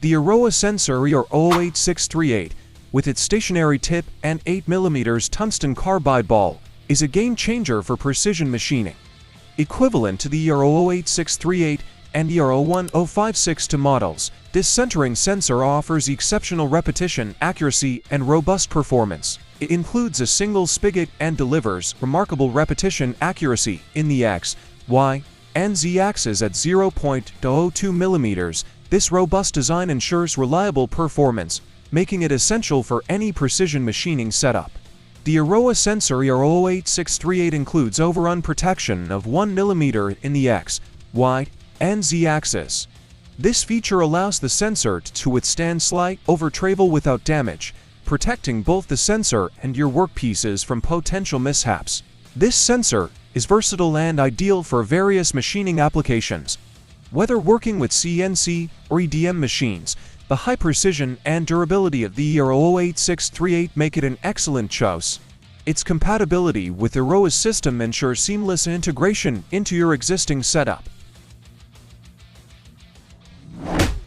The Erowa sensor ER-008638, with its stationary tip and 8mm tungsten carbide ball, is a game-changer for precision machining. Equivalent to the ER-008638 and ER-01056 models, this centering sensor offers exceptional repetition, accuracy, and robust performance. It includes a single spigot and delivers remarkable repetition accuracy in the X, Y, and Z axes at 0.02 mm. This robust design ensures reliable performance, making it essential for any precision machining setup. The Erowa sensor ER-008638 includes overrun protection of 1 mm in the X, Y, and Z axis. This feature allows the sensor to withstand slight over-travel without damage, protecting both the sensor and your workpieces from potential mishaps. This sensor is versatile and ideal for various machining applications. Whether working with CNC or EDM machines, the high precision and durability of the ER-008638 make it an excellent choice. Its compatibility with Erowa's system ensures seamless integration into your existing setup.